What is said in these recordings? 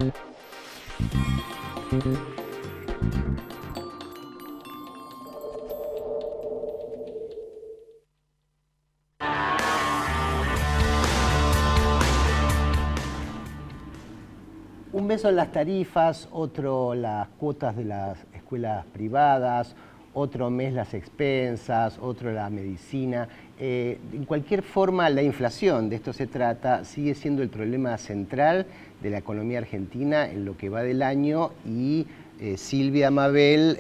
Un mes son las tarifas, otro las cuotas de las escuelas privadas, otro mes las expensas, otro la medicina. En cualquier forma, la inflación, de esto se trata, sigue siendo el problema central de la economía argentina en lo que va del año y Silvia, Mabel,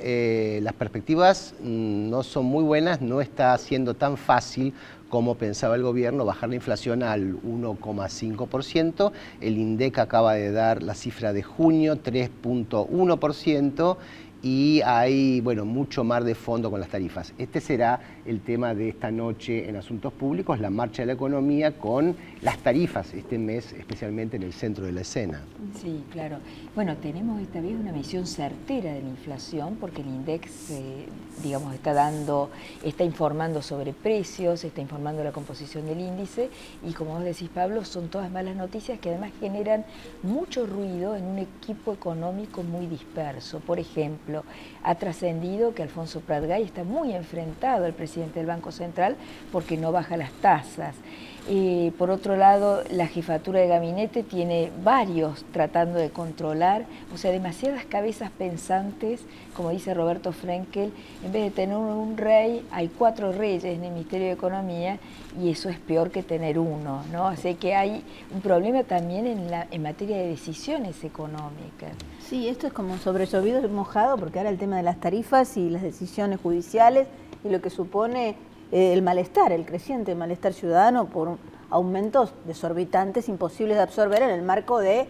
las perspectivas no son muy buenas, no está siendo tan fácil como pensaba el gobierno bajar la inflación al 1,5%. El INDEC acaba de dar la cifra de junio, 3,1%. Y hay, bueno, mucho mar de fondo con las tarifas. Este será el tema de esta noche en Asuntos Públicos, la marcha de la economía con las tarifas este mes, especialmente en el centro de la escena. Sí, claro. Bueno, tenemos esta vez una medición certera de la inflación porque el INDEC, digamos, está informando sobre precios, está informando la composición del índice y como vos decís, Pablo, son todas malas noticias que además generan mucho ruido en un equipo económico muy disperso. Por ejemplo, ha trascendido que Alfonso Prat-Gay está muy enfrentado al presidente del Banco Central porque no baja las tasas. Por otro lado, la jefatura de gabinete tiene varios tratando de controlar, o sea, demasiadas cabezas pensantes, como dice Roberto Frenkel, en vez de tener un rey, hay 4 reyes en el Ministerio de Economía y eso es peor que tener uno, ¿no? Así que hay un problema también en materia de decisiones económicas. Sí, esto es como sobre llovido y mojado, porque ahora el tema de las tarifas y las decisiones judiciales y lo que supone el malestar, el creciente malestar ciudadano por aumentos desorbitantes imposibles de absorber en el marco de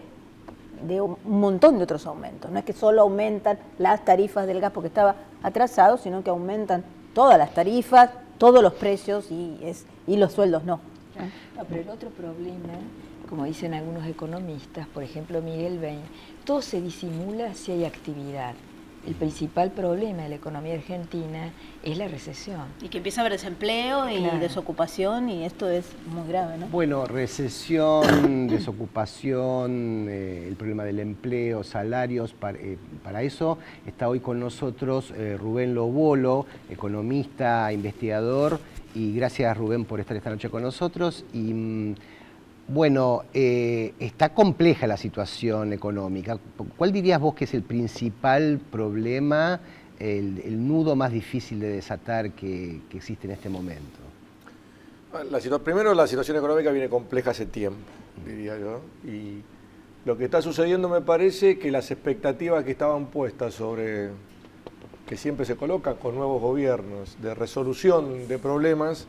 un montón de otros aumentos. No es que solo aumentan las tarifas del gas porque estaba atrasado, sino que aumentan todas las tarifas, todos los precios y los sueldos no. No, pero el otro problema, como dicen algunos economistas, por ejemplo Miguel Bain, todo se disimula si hay actividad. El principal problema de la economía argentina es la recesión. Y que empieza a haber desempleo y desocupación y esto es muy grave, ¿no? Bueno, recesión, desocupación, el problema del empleo, salarios, para eso está hoy con nosotros Rubén Lobolo, economista, investigador, y gracias Rubén por estar esta noche con nosotros. Y bueno, está compleja la situación económica. ¿Cuál dirías vos que es el principal problema, el nudo más difícil de desatar que existe en este momento? Primero, la situación económica viene compleja hace tiempo, diría yo. Y lo que está sucediendo me parece que las expectativas que estaban puestas sobre, que siempre se colocan con nuevos gobiernos, de resolución de problemas,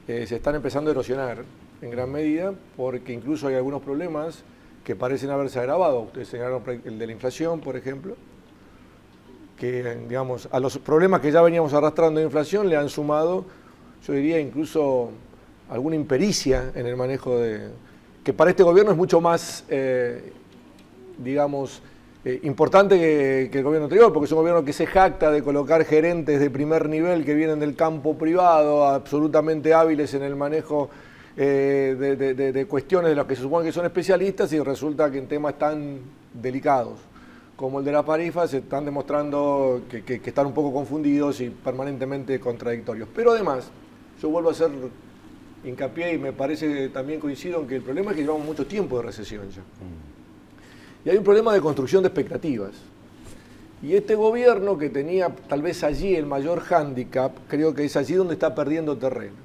se están empezando a erosionar en gran medida, porque incluso hay algunos problemas que parecen haberse agravado. Ustedes señalaron el de la inflación, por ejemplo, que digamos, a los problemas que ya veníamos arrastrando de inflación le han sumado, yo diría incluso alguna impericia en el manejo que para este gobierno es mucho más, digamos, importante que el gobierno anterior, porque es un gobierno que se jacta de colocar gerentes de primer nivel que vienen del campo privado, absolutamente hábiles en el manejo de cuestiones de las que se supone que son especialistas, y resulta que en temas tan delicados como el de la tarifa se están demostrando que están un poco confundidos y permanentemente contradictorios. Pero además, yo vuelvo a hacer hincapié y me parece también coincido en que el problema es que llevamos mucho tiempo de recesión ya. Y hay un problema de construcción de expectativas. Y este gobierno, que tenía tal vez allí el mayor hándicap, creo que es allí donde está perdiendo terreno.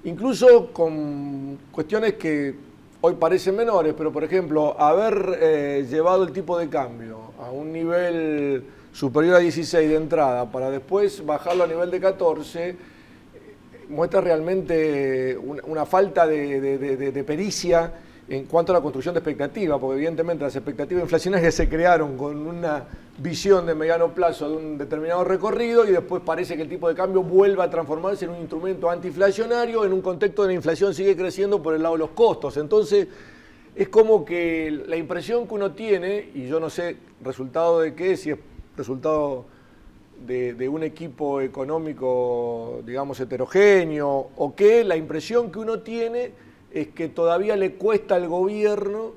Incluso con cuestiones que hoy parecen menores, pero por ejemplo, haber llevado el tipo de cambio a un nivel superior a 16 de entrada para después bajarlo a nivel de 14, muestra realmente una falta de pericia en cuanto a la construcción de expectativas, porque evidentemente las expectativas inflacionarias se crearon con una visión de mediano plazo de un determinado recorrido y después parece que el tipo de cambio vuelva a transformarse en un instrumento antiinflacionario en un contexto de la inflación sigue creciendo por el lado de los costos. Entonces es como que la impresión que uno tiene, y yo no sé resultado de qué, si es resultado de un equipo económico, digamos, heterogéneo, o qué, la impresión que uno tiene es que todavía le cuesta al gobierno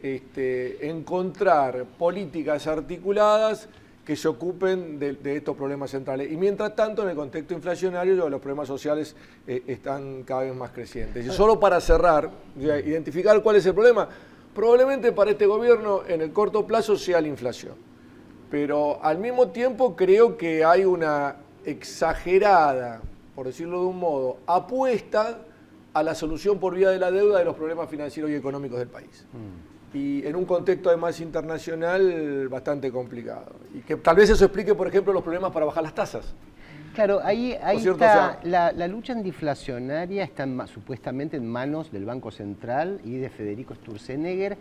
encontrar políticas articuladas que se ocupen de estos problemas centrales. Y mientras tanto, en el contexto inflacionario, los problemas sociales están cada vez más crecientes. Y solo para cerrar, identificar cuál es el problema. Probablemente para este gobierno, en el corto plazo, sea la inflación. Pero al mismo tiempo creo que hay una exagerada, por decirlo de un modo, apuesta a la solución por vía de la deuda de los problemas financieros y económicos del país. Y en un contexto además internacional bastante complicado. Y que tal vez eso explique, por ejemplo, los problemas para bajar las tasas. Claro, ahí cierto, está, o sea, la lucha antiinflacionaria está supuestamente en manos del Banco Central y de Federico Sturzenegger,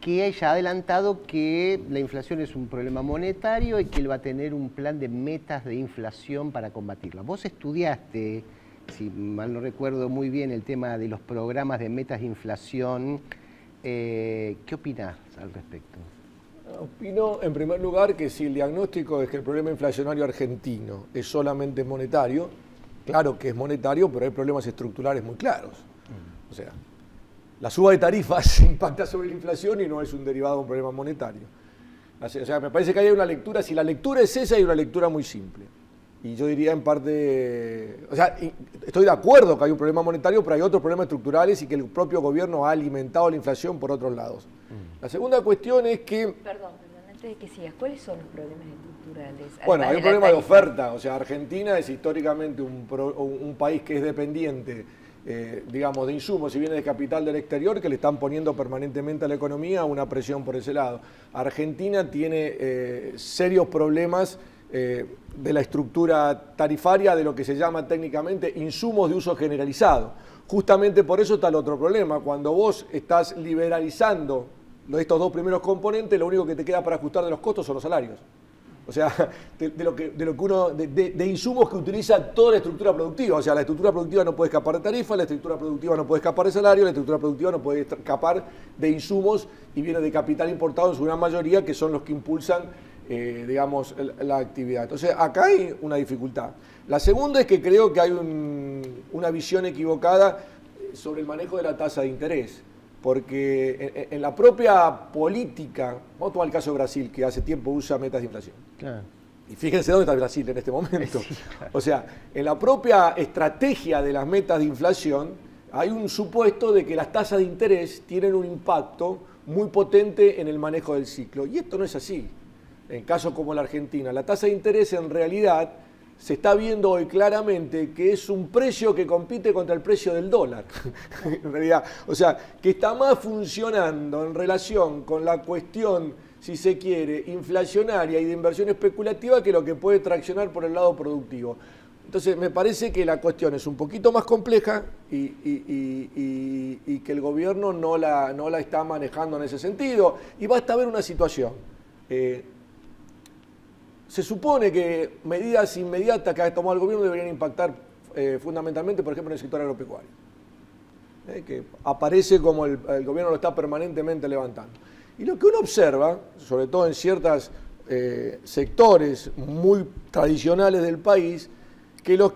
que ya ha adelantado que la inflación es un problema monetario y que él va a tener un plan de metas de inflación para combatirla. Vos estudiaste, si mal no recuerdo muy bien, el tema de los programas de metas de inflación. ¿Qué opinás al respecto? Opino, en primer lugar, que si el diagnóstico es que el problema inflacionario argentino es solamente monetario, claro que es monetario, pero hay problemas estructurales muy claros. O sea, la suba de tarifas impacta sobre la inflación y no es un derivado de un problema monetario. O sea, me parece que hay una lectura, si la lectura es esa, hay una lectura muy simple. Y yo diría en parte, o sea, estoy de acuerdo que hay un problema monetario, pero hay otros problemas estructurales y que el propio gobierno ha alimentado la inflación por otros lados. La segunda cuestión es que... Perdón, antes de que sigas, ¿cuáles son los problemas estructurales? Bueno, hay un problema de oferta, o sea, Argentina es históricamente un país que es dependiente, digamos, de insumos y bienes de capital del exterior que le están poniendo permanentemente a la economía una presión por ese lado. Argentina tiene serios problemas de la estructura tarifaria de lo que se llama técnicamente insumos de uso generalizado. Justamente por eso está el otro problema. Cuando vos estás liberalizando estos dos primeros componentes, lo único que te queda para ajustar de los costos son los salarios. O sea, de insumos que utiliza toda la estructura productiva. O sea, la estructura productiva no puede escapar de tarifa, la estructura productiva no puede escapar de salario, la estructura productiva no puede escapar de insumos y bienes de capital importado en su gran mayoría, que son los que impulsan digamos, la actividad. Entonces, acá hay una dificultad. La segunda es que creo que hay una visión equivocada sobre el manejo de la tasa de interés, porque en la propia política, vamos a tomar el caso de Brasil, que hace tiempo usa metas de inflación. Claro. Y fíjense dónde está Brasil en este momento. Sí, claro. O sea, en la propia estrategia de las metas de inflación hay un supuesto de que las tasas de interés tienen un impacto muy potente en el manejo del ciclo. Y esto no es así. En casos como la Argentina, la tasa de interés en realidad se está viendo hoy claramente que es un precio que compite contra el precio del dólar. En realidad, o sea, que está más funcionando en relación con la cuestión, si se quiere, inflacionaria y de inversión especulativa que lo que puede traccionar por el lado productivo. Entonces, me parece que la cuestión es un poquito más compleja y que el gobierno no la está manejando en ese sentido. Y basta ver una situación. Se supone que medidas inmediatas que ha tomado el gobierno deberían impactar fundamentalmente, por ejemplo, en el sector agropecuario, que aparece como el gobierno lo está permanentemente levantando. Y lo que uno observa, sobre todo en ciertos sectores muy tradicionales del país, que los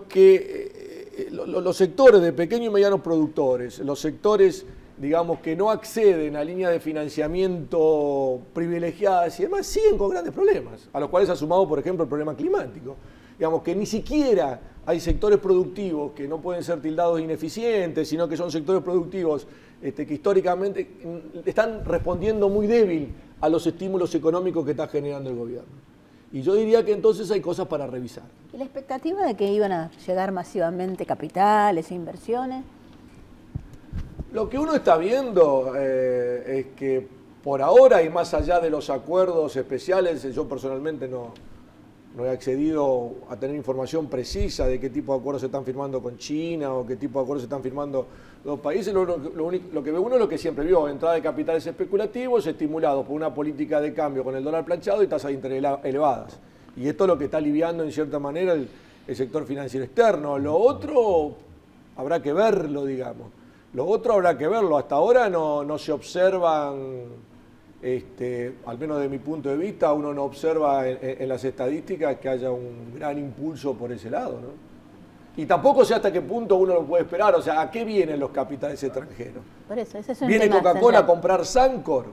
sectores de pequeños y medianos productores, los sectores, digamos, que no acceden a líneas de financiamiento privilegiadas y demás, siguen con grandes problemas, a los cuales ha sumado, por ejemplo, el problema climático. Digamos que ni siquiera hay sectores productivos que no pueden ser tildados ineficientes, sino que son sectores productivos que históricamente están respondiendo muy débil a los estímulos económicos que está generando el gobierno. Y yo diría que entonces hay cosas para revisar. ¿Y la expectativa de que iban a llegar masivamente capitales e inversiones? Lo que uno está viendo es que por ahora y más allá de los acuerdos especiales, yo personalmente no he accedido a tener información precisa de qué tipo de acuerdos se están firmando con China o qué tipo de acuerdos se están firmando los países. Lo que ve uno es lo que siempre vio, entrada de capitales especulativos estimulados por una política de cambio con el dólar planchado y tasas de interés elevadas. Y esto es lo que está aliviando en cierta manera el sector financiero externo. Lo otro habrá que verlo, digamos. Lo otro habrá que verlo. Hasta ahora no se observan, al menos de mi punto de vista, uno no observa en las estadísticas que haya un gran impulso por ese lado, ¿no? Y tampoco sé hasta qué punto uno lo puede esperar. O sea, ¿a qué vienen los capitales extranjeros? Por eso, ese es un ¿Viene tema Coca-Cola central a comprar Sancor?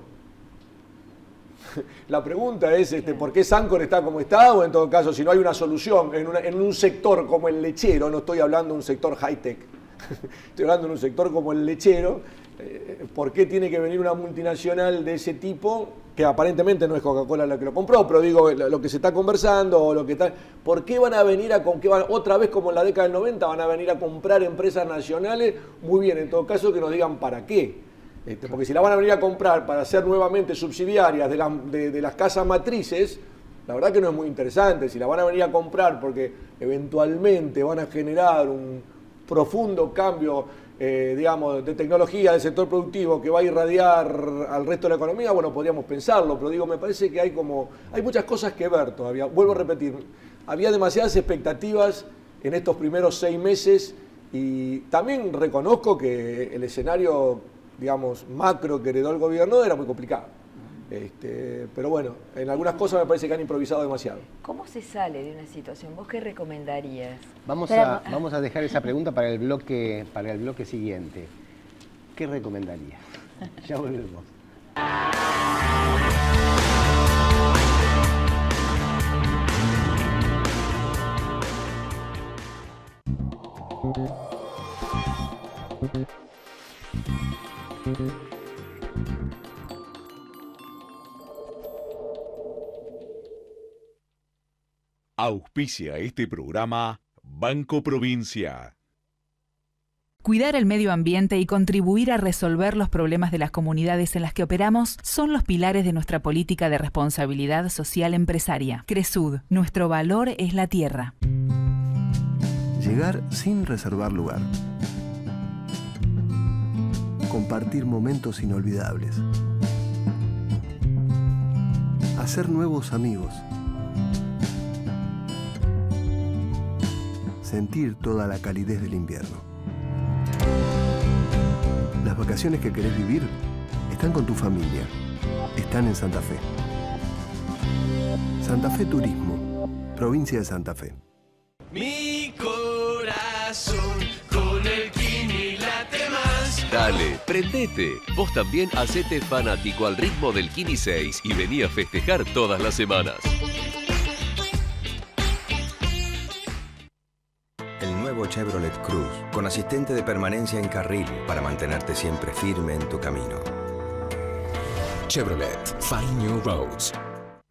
La pregunta es ¿por qué Sancor está como está? O en todo caso, si no hay una solución en un sector como el lechero, no estoy hablando de un sector high-tech, estoy hablando de un sector como el lechero, ¿por qué tiene que venir una multinacional de ese tipo, que aparentemente no es Coca-Cola la que lo compró, pero digo, lo que se está conversando, o lo que está, ¿por qué van a venir otra vez como en la década del 90, van a venir a comprar empresas nacionales? Muy bien, en todo caso que nos digan para qué. Porque si la van a venir a comprar para ser nuevamente subsidiarias de las casas matrices, la verdad que no es muy interesante. Si la van a venir a comprar porque eventualmente van a generar un profundo cambio, digamos, de tecnología del sector productivo que va a irradiar al resto de la economía, bueno, podríamos pensarlo, pero digo, me parece que hay muchas cosas que ver todavía. Vuelvo a repetir, había demasiadas expectativas en estos primeros 6 meses y también reconozco que el escenario, digamos, macro que heredó el gobierno era muy complicado. Pero bueno, en algunas cosas me parece que han improvisado demasiado. ¿Cómo se sale de una situación? ¿Vos qué recomendarías? Vamos a dejar esa pregunta para el bloque siguiente. ¿Qué recomendarías? Ya volvemos. Auspicia este programa Banco Provincia. Cuidar el medio ambiente y contribuir a resolver los problemas de las comunidades en las que operamos son los pilares de nuestra política de responsabilidad social empresaria. Cresud, nuestro valor es la tierra. Llegar sin reservar lugar. Compartir momentos inolvidables. Hacer nuevos amigos. Sentir toda la calidez del invierno. Las vacaciones que querés vivir están con tu familia. Están en Santa Fe. Santa Fe Turismo, provincia de Santa Fe. Mi corazón con el Kini late más. Dale, prendete. Vos también hacete fanático al ritmo del Kini 6 y vení a festejar todas las semanas. Nuevo Chevrolet Cruz, con asistente de permanencia en carril para mantenerte siempre firme en tu camino. Chevrolet, Find New Roads.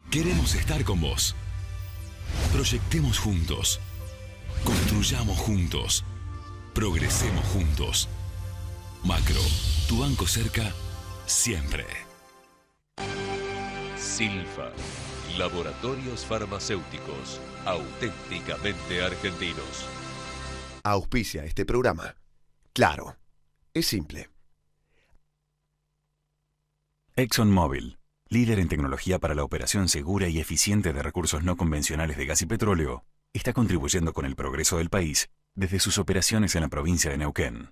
Queremos estar con vos. Proyectemos juntos. Construyamos juntos. Progresemos juntos. Macro, tu banco cerca, siempre. Silfa, laboratorios farmacéuticos, auténticamente argentinos. Auspicia este programa. Claro, es simple. ExxonMobil, líder en tecnología para la operación segura y eficiente de recursos no convencionales de gas y petróleo, está contribuyendo con el progreso del país desde sus operaciones en la provincia de Neuquén.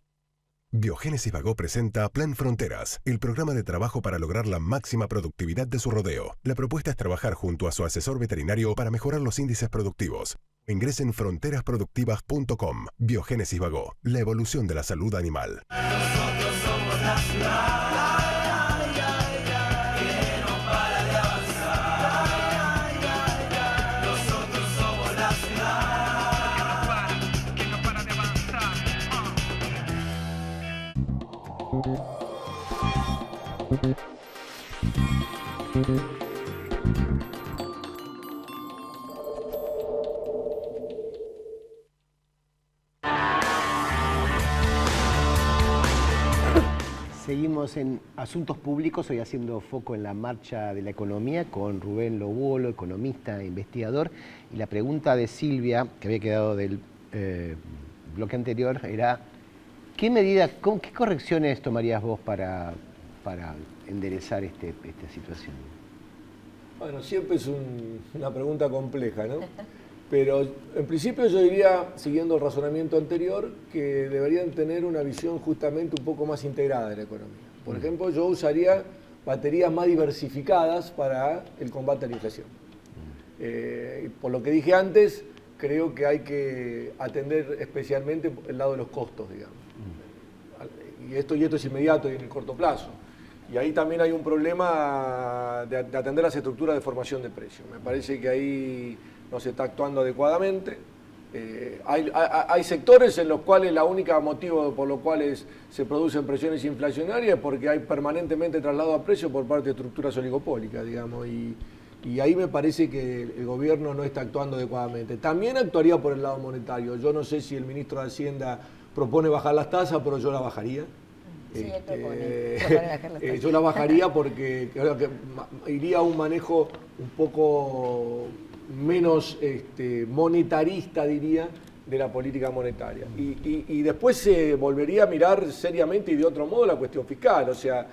Biogénesis Bagó presenta Plan Fronteras, el programa de trabajo para lograr la máxima productividad de su rodeo. La propuesta es trabajar junto a su asesor veterinario para mejorar los índices productivos. Ingresen fronterasproductivas.com. Biogénesis Bagó, la evolución de la salud animal. Nosotros somos la ciudad. Que no para de avanzar. Nosotros somos la ciudad. Que no para de avanzar. Seguimos en Asuntos Públicos, hoy haciendo foco en la marcha de la economía con Rubén Lobolo, economista e investigador. Y la pregunta de Silvia, que había quedado del bloque anterior, era ¿qué correcciones tomarías vos para enderezar esta situación? Bueno, siempre es una pregunta compleja, ¿no? Pero en principio yo diría, siguiendo el razonamiento anterior, que deberían tener una visión justamente un poco más integrada de la economía. Por ejemplo, yo usaría baterías más diversificadas para el combate a la inflación. Por lo que dije antes, creo que hay que atender especialmente el lado de los costos, digamos. Y esto es inmediato y en el corto plazo. Y ahí también hay un problema de atender las estructuras de formación de precios. Me parece que ahí no se está actuando adecuadamente. Hay sectores en los cuales la única motivo por los cuales se producen presiones inflacionarias es porque hay permanentemente traslado a precios por parte de estructuras oligopólicas, digamos, y ahí me parece que el gobierno no está actuando adecuadamente. También actuaría por el lado monetario. Yo no sé si el ministro de Hacienda propone bajar las tasas, pero yo la bajaría. Sí, propone yo la bajaría porque creo que iría a un manejo un poco menos monetarista, diría, de la política monetaria. Y después se volvería a mirar seriamente y de otro modo la cuestión fiscal. O sea,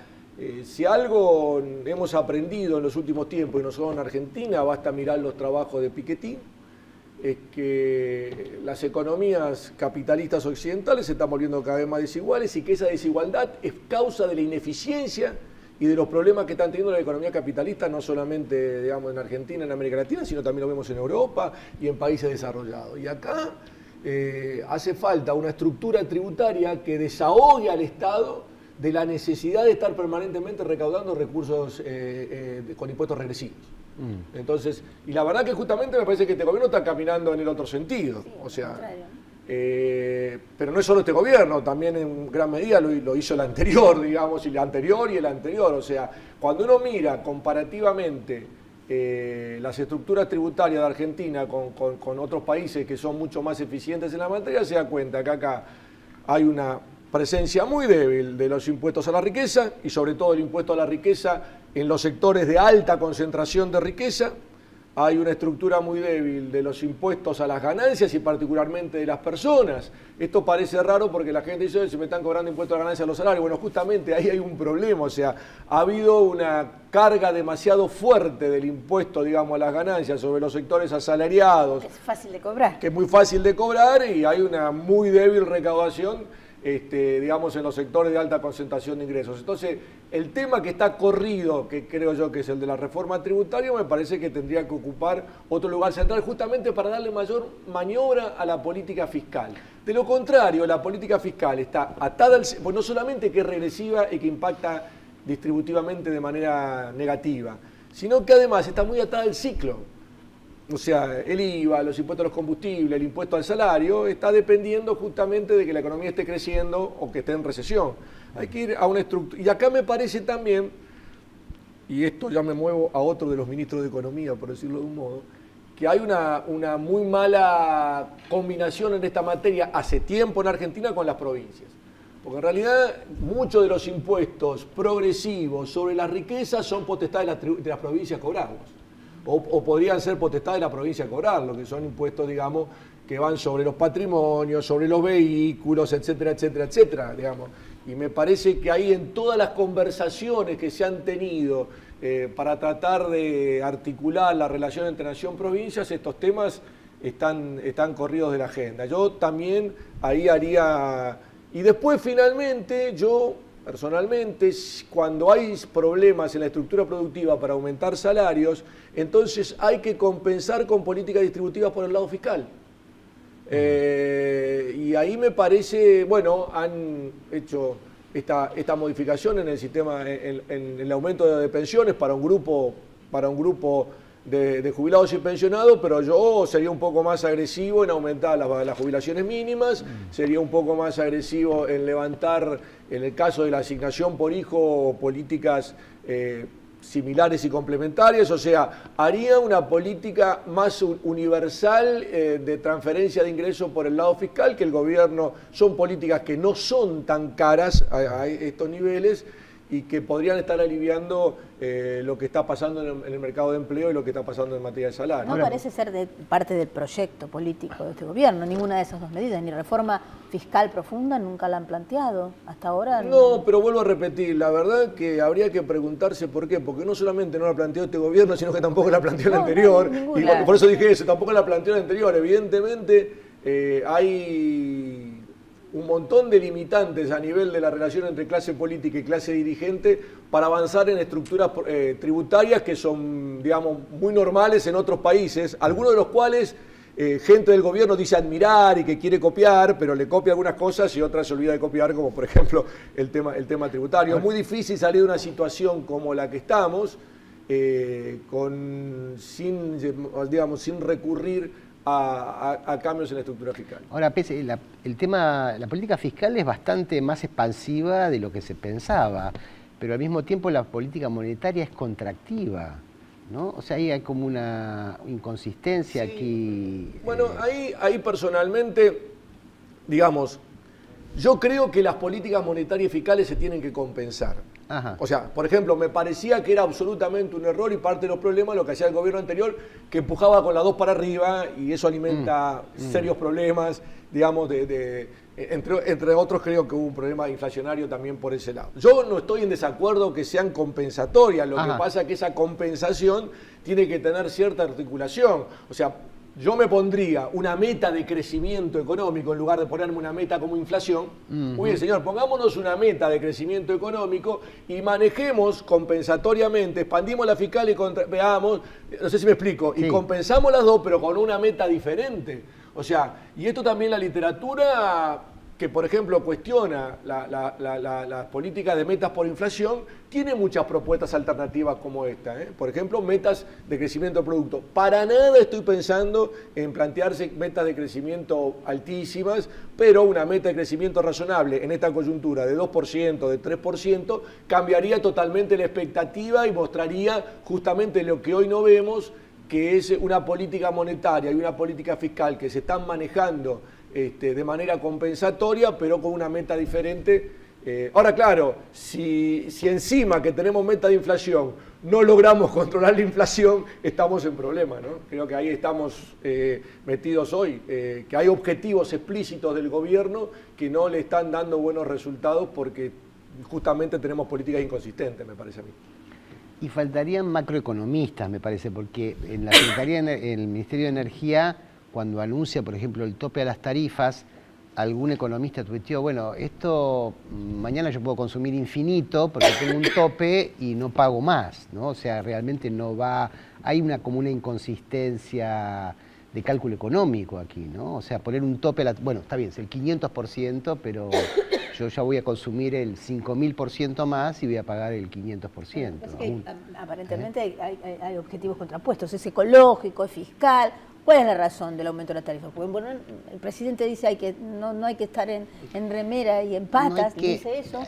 si algo hemos aprendido en los últimos tiempos, y no solo en Argentina, basta mirar los trabajos de Piketty, es que las economías capitalistas occidentales se están volviendo cada vez más desiguales y que esa desigualdad es causa de la ineficiencia y de los problemas que están teniendo la economía capitalista, no solamente, digamos, en Argentina, en América Latina, sino también lo vemos en Europa y en países desarrollados. Y acá hace falta una estructura tributaria que desahogue al Estado de la necesidad de estar permanentemente recaudando recursos con impuestos regresivos. Entonces, y la verdad que justamente me parece que este gobierno está caminando en el otro sentido. Sí, o sea, pero no es solo este gobierno, también en gran medida lo hizo el anterior, digamos, y el anterior y el anterior. O sea, cuando uno mira comparativamente las estructuras tributarias de Argentina con otros países que son mucho más eficientes en la materia, se da cuenta que acá hay una presencia muy débil de los impuestos a la riqueza y sobre todo el impuesto a la riqueza en los sectores de alta concentración de riqueza. Hay una estructura muy débil de los impuestos a las ganancias y particularmente de las personas. Esto parece raro porque la gente dice, se me están cobrando impuestos a las ganancias a los salarios. Bueno, justamente ahí hay un problema, o sea, ha habido una carga demasiado fuerte del impuesto, digamos, a las ganancias sobre los sectores asalariados. Es fácil de cobrar. Que es muy fácil de cobrar y hay una muy débil recaudación digamos, en los sectores de alta concentración de ingresos. Entonces, el tema que está corrido, que creo yo que es el de la reforma tributaria, me parece que tendría que ocupar otro lugar central justamente para darle mayor maniobra a la política fiscal. De lo contrario, la política fiscal está atada al... Pues no solamente que es regresiva y que impacta distributivamente de manera negativa, sino que además está muy atada al ciclo. O sea, el IVA, los impuestos a los combustibles, el impuesto al salario, está dependiendo justamente de que la economía esté creciendo o que esté en recesión. Hay que ir a una estructura. Y acá me parece también, y esto ya me muevo a otro de los ministros de Economía, por decirlo de un modo, que hay una muy mala combinación en esta materia hace tiempo en Argentina con las provincias. Porque en realidad muchos de los impuestos progresivos sobre las riquezas son potestad de las provincias cobrarlos. O podrían ser potestad de la provincia cobrarlo, que son impuestos, digamos, que van sobre los patrimonios, sobre los vehículos, etcétera, etcétera, etcétera, digamos. Y me parece que ahí en todas las conversaciones que se han tenido para tratar de articular la relación entre nación y provincias, estos temas están corridos de la agenda. Yo también ahí haría... Y después, finalmente, yo... Personalmente, cuando hay problemas en la estructura productiva para aumentar salarios, entonces hay que compensar con políticas distributivas por el lado fiscal. Y ahí me parece, bueno, han hecho esta modificación en el sistema, en el aumento de pensiones para un grupo de jubilados y pensionados, pero yo sería un poco más agresivo en aumentar las jubilaciones mínimas, sería un poco más agresivo en levantar, en el caso de la asignación por hijo, políticas similares y complementarias, o sea, haría una política más universal de transferencia de ingresos por el lado fiscal, que el gobierno, son políticas que no son tan caras a estos niveles, y que podrían estar aliviando lo que está pasando en el mercado de empleo y lo que está pasando en materia de salario. No parece ser parte del proyecto político de este gobierno, ninguna de esas dos medidas, ni reforma fiscal profunda, nunca la han planteado hasta ahora. No, pero vuelvo a repetir, la verdad que habría que preguntarse por qué, porque no solamente no la planteó este gobierno, sino que tampoco la planteó el anterior, y por eso dije eso, tampoco la planteó el anterior. Evidentemente hay un montón de limitantes a nivel de la relación entre clase política y clase dirigente para avanzar en estructuras tributarias que son, digamos, muy normales en otros países, algunos de los cuales gente del gobierno dice admirar y que quiere copiar, pero le copia algunas cosas y otras se olvida de copiar, como por ejemplo el tema tributario. Es muy difícil salir de una situación como la que estamos, sin recurrir a cambios en la estructura fiscal. Ahora, la política fiscal es bastante más expansiva de lo que se pensaba, pero al mismo tiempo la política monetaria es contractiva, ¿no? O sea, ahí hay como una inconsistencia aquí. Bueno, ahí personalmente, digamos, yo creo que las políticas monetarias y fiscales se tienen que compensar. Ajá. O sea, por ejemplo, me parecía que era absolutamente un error y parte de los problemas lo que hacía el gobierno anterior, que empujaba con las dos para arriba y eso alimenta serios problemas, digamos, entre otros creo que hubo un problema inflacionario también por ese lado. Yo no estoy en desacuerdo que sean compensatorias, lo que pasa es que esa compensación tiene que tener cierta articulación. O sea, yo me pondría una meta de crecimiento económico en lugar de ponerme una meta como inflación. Muy bien, señor, pongámonos una meta de crecimiento económico y manejemos compensatoriamente, expandimos la fiscal y veamos, no sé si me explico, y compensamos las dos, pero con una meta diferente. O sea, y esto también la literatura que, por ejemplo, cuestiona las políticas de metas por inflación, tiene muchas propuestas alternativas como esta. Por ejemplo, metas de crecimiento de producto. Para nada estoy pensando en plantearse metas de crecimiento altísimas, pero una meta de crecimiento razonable en esta coyuntura de 2%, de 3%, cambiaría totalmente la expectativa y mostraría justamente lo que hoy no vemos, que es una política monetaria y una política fiscal que se están manejando de manera compensatoria, pero con una meta diferente. Ahora, claro, si encima que tenemos meta de inflación no logramos controlar la inflación, estamos en problema, ¿no? Creo que ahí estamos metidos hoy, que hay objetivos explícitos del gobierno que no le están dando buenos resultados porque justamente tenemos políticas inconsistentes, me parece a mí. Y faltarían macroeconomistas, me parece, porque en la Secretaría, en el Ministerio de Energía, cuando anuncia, por ejemplo, el tope a las tarifas, algún economista tuiteó, bueno, esto mañana yo puedo consumir infinito porque tengo un tope y no pago más, ¿no? O sea, realmente no va... Hay como una inconsistencia de cálculo económico aquí, ¿no? O sea, poner un tope a la... Bueno, está bien, es el 500%, pero yo ya voy a consumir el 5.000% más y voy a pagar el 500%. Es que aparentemente hay objetivos contrapuestos, es ecológico, es fiscal. ¿Cuál es la razón del aumento de la tarifa? Porque bueno, el presidente dice que no hay que estar en remera y en patas, dice eso.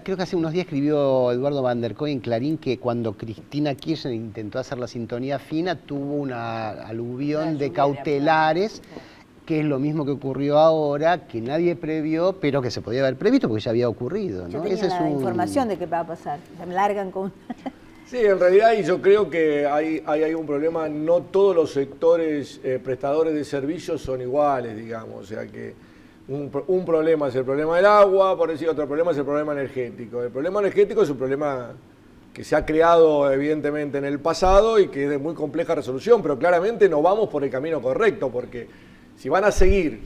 Creo que hace unos días escribió Eduardo Van der Kooi en Clarín que cuando Cristina Kirchner intentó hacer la sintonía fina tuvo una aluvión de cautelares, que es lo mismo que ocurrió ahora, que nadie previó, pero que se podía haber previsto porque ya había ocurrido, ¿no? Ya tenía información de qué va a pasar, se me largan con... Sí, en realidad y yo creo que hay un problema, no todos los sectores prestadores de servicios son iguales, digamos, o sea que un problema es el problema del agua, por decir otro problema es el problema energético. El problema energético es un problema que se ha creado evidentemente en el pasado y que es de muy compleja resolución, pero claramente no vamos por el camino correcto, porque si van a seguir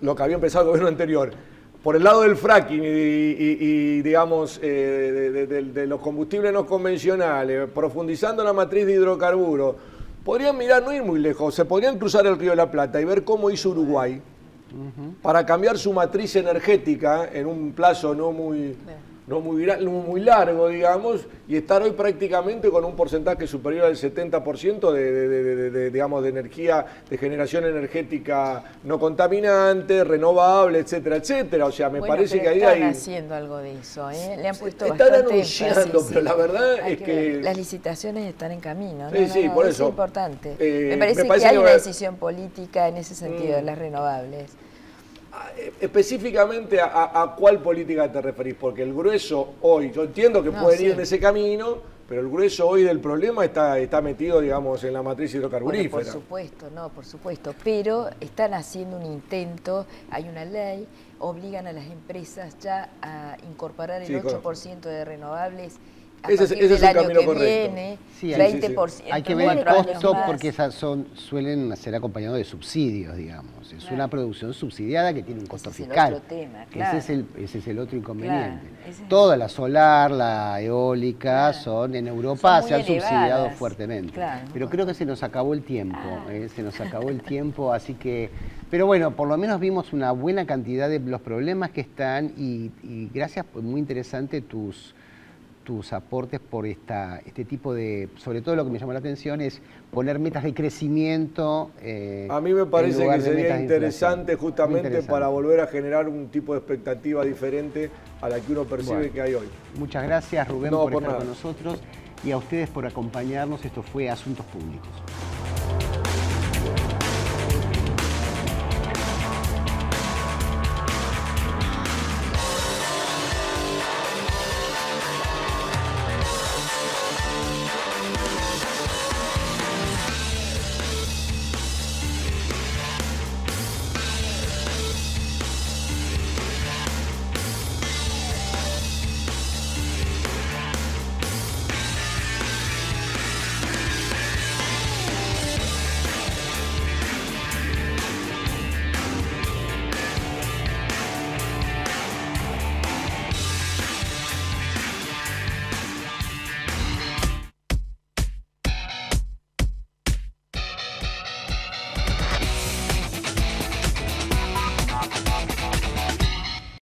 lo que había empezado el gobierno anterior, por el lado del fracking y digamos, de los combustibles no convencionales, profundizando en la matriz de hidrocarburos, podrían mirar, no ir muy lejos, se podrían cruzar el Río de la Plata y ver cómo hizo Uruguay para cambiar su matriz energética en un plazo no muy largo, digamos, y estar hoy prácticamente con un porcentaje superior al 70% digamos, de energía, de generación energética no contaminante, renovable, etcétera, etcétera. O sea, me parece que ahí están haciendo algo de eso, ¿eh? Le han puesto están bastante anunciando, énfasis, pero la verdad es que... Las licitaciones están en camino, ¿no? Sí, por eso. Es importante. Me parece que hay una decisión política en ese sentido de las renovables. Específicamente a cuál política te referís, porque el grueso hoy, yo entiendo que pueden ir en ese camino, pero el grueso hoy del problema está metido, digamos, en la matriz hidrocarburífera. Bueno, por supuesto, pero están haciendo un intento, hay una ley, obligan a las empresas ya a incorporar el 8% de renovables Ese es el camino correcto. Sí, 20%. Hay que ver el 4 años costo más. porque esas suelen ser acompañados de subsidios, digamos. Es una producción subsidiada que tiene un costo Ese es el fiscal. otro tema, claro. Ese es el otro inconveniente. Claro, ese es Toda la solar, la eólica, en Europa Son se muy han subsidiado elevadas. fuertemente. Claro. Pero creo que se nos acabó el tiempo, se nos acabó el tiempo, así que... Pero bueno, por lo menos vimos una buena cantidad de los problemas que están y gracias, muy interesante tus aportes por este tipo de... Sobre todo lo que me llamó la atención es poner metas de crecimiento. A mí me parece que sería de interesante justamente para volver a generar un tipo de expectativa diferente a la que uno percibe que hay hoy. Muchas gracias, Rubén, No, por por estar nada. con nosotros y a ustedes por acompañarnos. Esto fue Asuntos Públicos.